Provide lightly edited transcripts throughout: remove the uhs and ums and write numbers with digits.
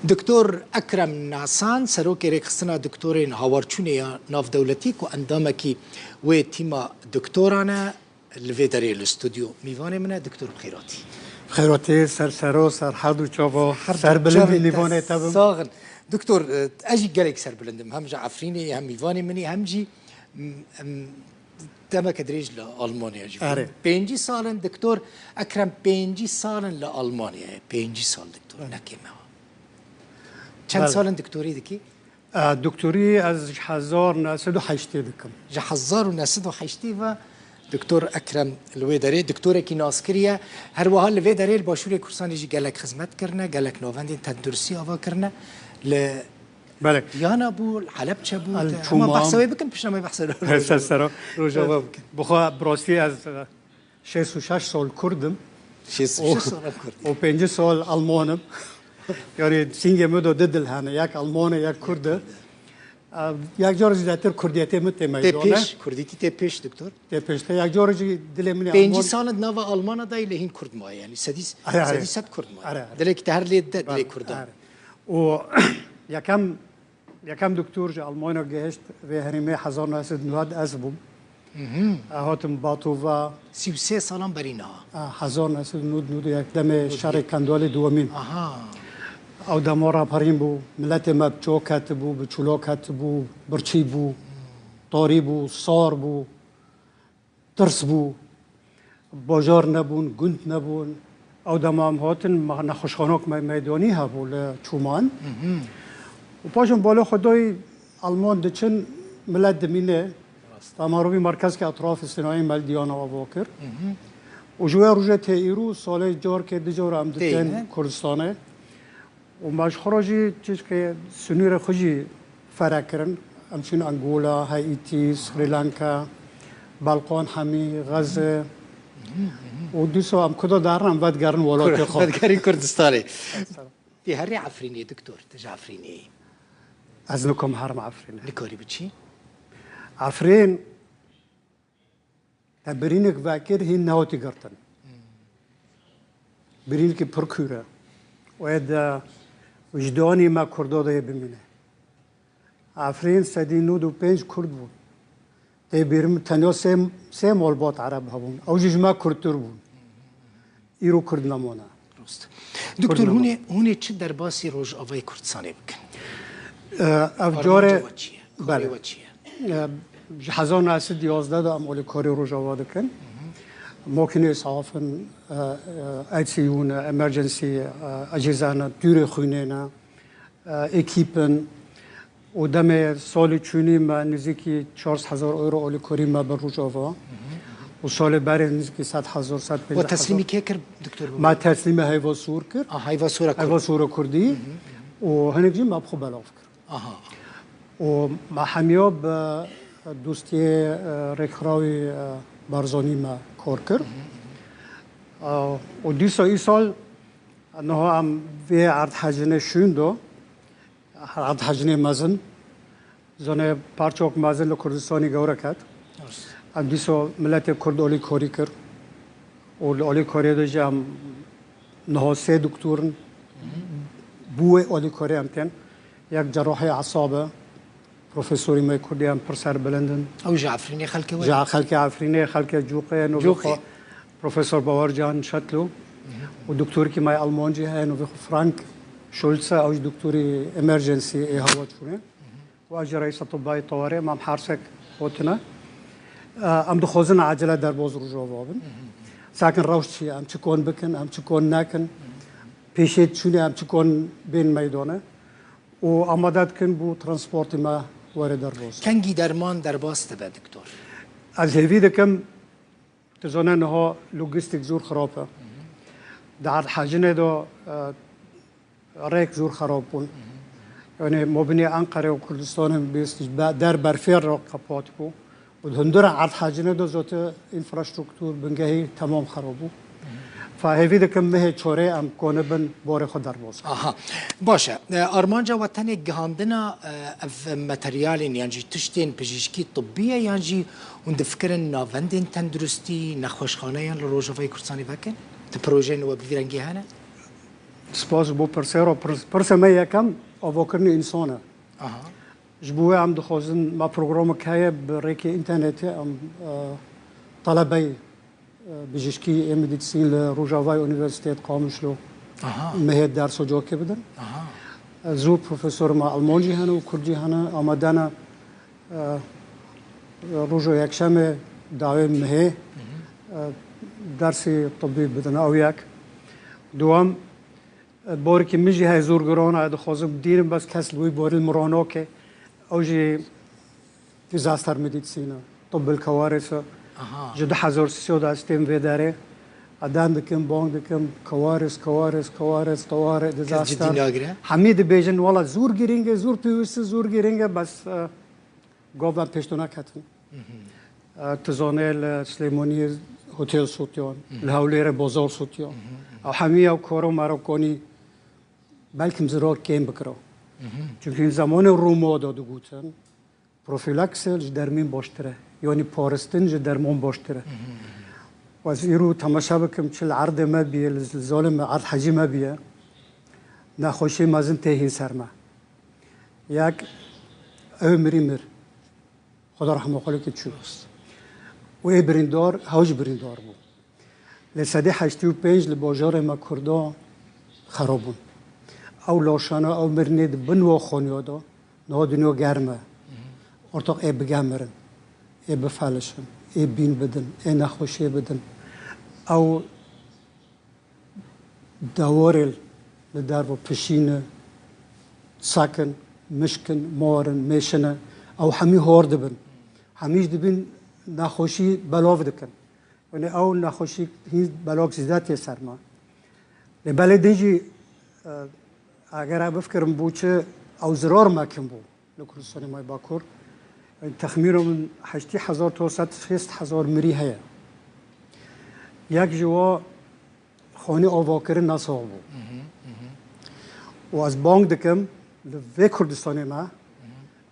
دکتور اکرم نعسان سروک ریخستنا دکتورین هاورچونی ناف دولتی کو اندامکی و تیما دکترانه لویداری الاستودیو میوان منه دکتور خیراتی خیراتی سر حدو چاوا سر بلند لیوانه تبم ساغن دکتور اجی گلک سر بلندم هم جا عفرینی هم میوان منی هم جی دمك دريج لألمانيا جيبين 5 سالن دكتور أكرم 5 سالن لألمانيا 5 سال دكتور نكيمه چند سالن دكتوري دكي؟ دكتوري از 1908 دكم 1908 و دكتور أكرم الويداري دكتورة كي ناسكريا هر وها الويداري الباشوري كورساني جي قالك خدمت كرنا قالك نوفاندين تدرسي أوا كرنا ل بله یانا بول حلب چه بود ما بحثوی بکن پیش نمی بحث رو جواب بخوا براستی از 66 سال کردم 66 سال کرد و 5 سال آلمانم یعنی سینگ مدو ددل هنه یک آلمان یک کرد یک جور زیادتر کردیتی مت میدونه پیش کردیتی تی پیش دکتر تی پیش یک جور دل منی 5 سال نوا آلمان دای لهین کرد ما یعنی سدیس کرد ما دلک تهر لید دل کردم و یکم دکتور جا آلمانیا گشت و هریمه 1990 از بوم هاتم باتووا 33 سالان برینا 1991 دم شهر کندوال دومین او دمارا پریم بو ملت ما بچوکت بو بچلوکت بو برچی بو طاری بو صار بو ترس بو باجار نبون گند نبون او دمام هاتن نخوشخانوک میدانی ها بو لچومان و پاشم بالا خدای آلمان دچن ملت دمینه تماروی مرکز که اطراف صنایع ملدیان و باکر و جوی روزه تیرو سال جار که دجار هم دتن کردستانه و ماش خراجی چیز که سنیر خوشی فرق کردن همچنین انگولا، هایتی، سریلانکا، بالقان همی، غزه و دیسا هم کدا دارن ودگرن ولایت خود ودگری کردستانی تی هری عفرینی دکتور تجا عفرینی از نکم هرم عفرینه لکاری بچی؟ عفرین برینک واکر هی نهاتی گرتن برینک پرکوره و وجدانی ما کرداده بمینه عفرین 195 کرد بود تی بیرم تنها سه مالبات عرب هبون او جمع کردتر بود ایرو کرد نمونه دکتور هونه چه در باسی روز آوای کردستانی بکن؟ افجار بله 1911 دا اموال کاری روزآوا دکن ممکنه اسعافن ایتسیون امرجنسی اجهزه دور خونه نه اکیپن و دم سال چونی ما نزدیکی 400,000 یورو اولی کاری ما بر روزآوا و سال بعد نزدیکی 100,000 و تسلیمی که کرد دکتور ما تسلیم هیواسور کرد هیواسور کردی و هنگی ما بخو بلاف کرد و ما همیاب دوستی رکراوی بارزانی ما کار کرد و دیسا ای سال نه هم وی عرض حجنه شوندو عرض حجنه مزن زنه پارچوک مزن لکردستانی گوره کرد هم دیسا ملت کرد اولی کاری کرد و اولی کاری دو جام نه 3 دکتورن بوی اولی کاری هم تن یک جراح اعصاب پروفسوری ما کردی هم پرسر بلندن او جعفرینی خلک و خلک عفرینی خلک جوقه پروفسور باورجان شتلو و دکتوری که ما آلمانجی های نو فرانک شولتس او دکتوری امرجنسی ای هوا چونه و اج رئیس اطباء طوارئ ما حرسک هوتنا ام دخوزن عجله در باز رو جوابن ساکن روش چی ام چکون بکن ام چکون نکن پیشت چونه ام چکون بین میدانه و آمادت کن بو ترانسپورت ما وارد در روز کنگی درمان در باست به دکتور از هیوی دکم تزانه نها لوجستیک زور خرابه در حاجنه دو ریک زور خراب بون یعنی مبنی انقره و کردستان هم بیست در برفیر را قپات بو و هندور عرض حاجنه دو زوت انفراسترکتور بنگهی تمام خراب بو فهیوی دکم مه چوره ام کنه بن بار خود در باز باشه آرمانجا وطن گهاندنا اف متریالین یعنی تشتین پزشکی طبیه یعنی اون فکرن ناوندین تندرستی نخوشخانه یان لروجوای کردستانی بکن؟ ته پروژه نو بفیرنگی هنه؟ سپاس بو پرسیرا پرسمه یکم آواکرنی انسانه جبوه هم دخوازن ما پروگرام که بریک اینترنتی هم طلبه بجشکی مدیسین لروجاوای اونیورسیتیت قامشلو مهد درس و جا که بدن زور پروفسور ما آلمانی هنو و کردی هنو آمدن روزو یکشنبه دعوی مهه درس طبی بدن او یک دوام باری که میجی های زورگرانه دخوازم دیرم بس کس لوی باری المرانو که اوجی دیزاستر مدیسینه طب الكوارث جده 1300 استیم و داره ادم بکم بانگ بکم کوارث طوارئ دیزاستر حمید بیجن والا زور گیرینگه زور پیوست زور گیرینگه بس گفتم پیشتونه کتن تزانه سلیمانی هتل سوتیان الهولیر بازار سوتیان او همه او کارو مرا کنی بلکه زرار کم بکرا چون این زمان روما دادو گوتن پروفیلاکسل درمین باشتره یعنی پارستن درمان باشتره و از ایرو تماشا بکم چل عرض ما بیه ظالم عرض حجی ما بیه نخوشی مازن تهین سرما یک او مر خدا رحمه خاله که چوست و ای بریندار هاوج بریندار بود لسده 85 لباجار ما کردا خرابون او لاشانه او مرنید بنو خانیادا نه دنیا گرمه ارتاق ای بگمرن ای بفعلشن ای بین بدن ای نخوشی بدن او دوارل لدر و پشینه ساکن مشکن مارن میشنه او همی هارد بن همیش دبین نخوشی بلاو دکن یعنی او نخوشی هیچ بلاک زیادتی سرما لباله دیجی اگر بفکرم بود چه او زرار مکم بود لکرستانی مای باکور تخمینم 80,000 تا 160,000 مری هیا یک جوا خانه آواکر نسال بود و از بانک دکم لوی کردستانی ما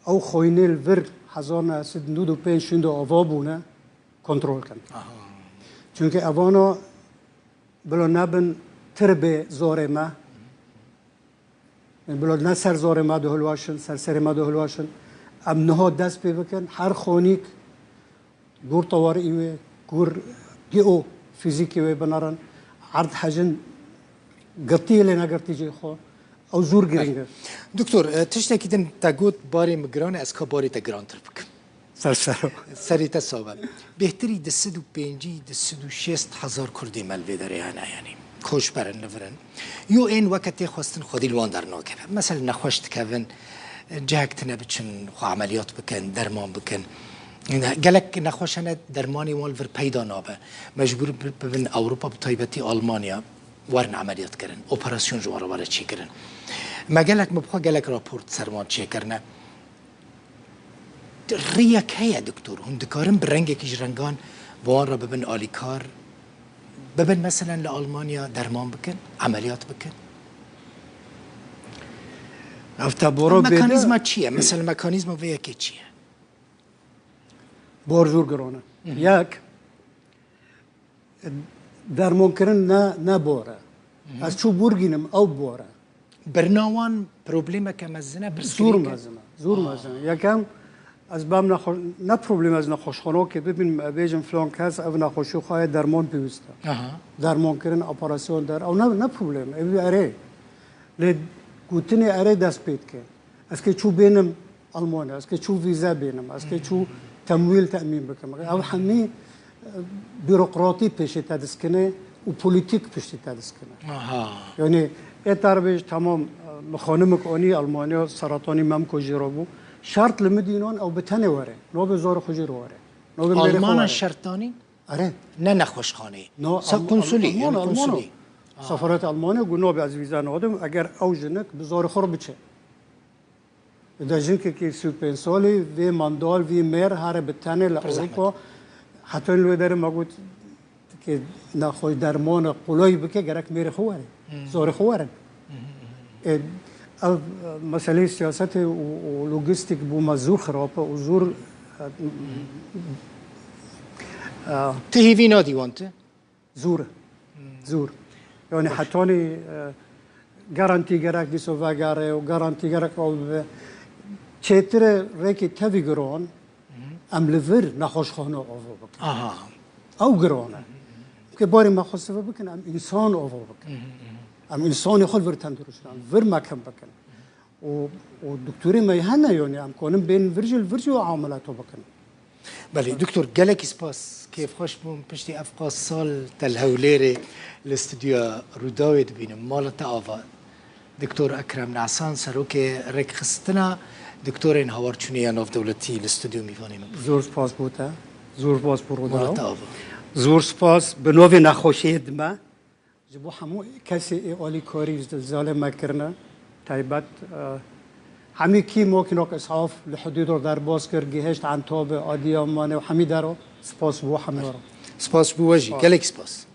او خاینه الور 1995 شنده آوا بونه کنترل کن چونکه اوانو بلا نبن تربه زاره ما بلا نه سر زاره ما دهلواشن سر ما دهلواشن ام نها دست پی بکن هر خانیک گور طوارئیوه گور گیو فیزیکیوه بنارن عرض حجن قطیه لنا قطیجه خو او زور گرینگه دکتر تشتکی دن تاگوت باری مگران از که باری تگران تر بکن سری تصابل بهتری دستو پینجی دستو شست هزار کردی ملوی داره یعنی کوش برن لفرن یو این وقتی خواستن خودی لوان در ناکه مثلا نخوشت کهون جهکت نبچن خو عملیات بکن درمان بکن گلک نخوشنه درمانی والور پیدا نابه مجبور ببین اروپا بطایبتی آلمانیا ورن عملیات کردن اپراسیون جواره چی کردن ما گلک مبخوا گلک راپورت سرمان چی کرنه ریک هیا دکتور هندکارم برنگه کیش رنگان وان را ببین آلیکار ببین مثلا لآلمانیا درمان بکن عملیات بکن مکانیزم چیه؟ مثلا مکانیزم و یکی چیه؟ بار زور گرانه یک درمان کردن نه باره از چو برگینم او باره برناوان پروبلیم که مزنه زور مزنه یکم از بام نه پروبلم از نخوشخانه که ببین بیجم فلان کس او نخوشی خواهد درمان پیوسته درمان کردن اپراسیون در او نه پروبلم ای اره لی گوتنی اره دست پید که از که چو بینم آلمانه از که چو ویزا بینم از که چو تمویل تأمین بکنم او همه بیروقراطی پیشی تدست کنه و پولیتیک پیشی تدست کنه یعنی ای تربیش تمام مخانم کنی آلمانیا سرطانی ممکو جیرا بو شرط لمدینان او بتنه واره نو به زار خوشی رو واره آلمان شرطانی؟ آره نه نخوشخانه کنسولی سفارت آلمانیا گناه به از ویزا نادم اگر او جنک بزار خور بچه در جنک که 35 سالی وی ماندال وی میر هر بتنه لأوروپا حتی این لوی داره مگود که نخوش درمان قلای بکه گرک میر خواره زار خواره مسئله سیاست و لوجستیک بو مزور خرابه و زور تهیوی نادی وانته؟ زور یعنی حتی گارانتی گرک دیسو وگاره و گارانتی گرک او چتر ریکی تاوی گرون ام لور نخوش خانه آور بکن او گرونه که باری ما خواسته بکن ام انسان آور بکن ام انسانی خود ور تندرشتن ور مکم بکن و دکتوری ما هنه یعنی ام کنم بین ورجل عاملاتو بکن بله دکتور گلک سپاس کیف خوش بوم پشتی افقا سال تلهوليري الاستوديو روداوي دبینم مالت آوا دکتور اکرم نعسان سروک رک خستنا دکتور این هاورچونی ناف دولتی الاستوديو میوانیم زور سپاس بوده زور سپاس بروداو مالت آوا زور سپاس به نوع نخوشی دمه جبو همو کسی اولی کاری ظالم کرنه تایبت همی کی ممکن است اسعاف لحدود رو در باز کرد گهشت عن تاب عادی آمانه و همی درو سپاس بو همی رو سپاس بو وجی گلک سپاس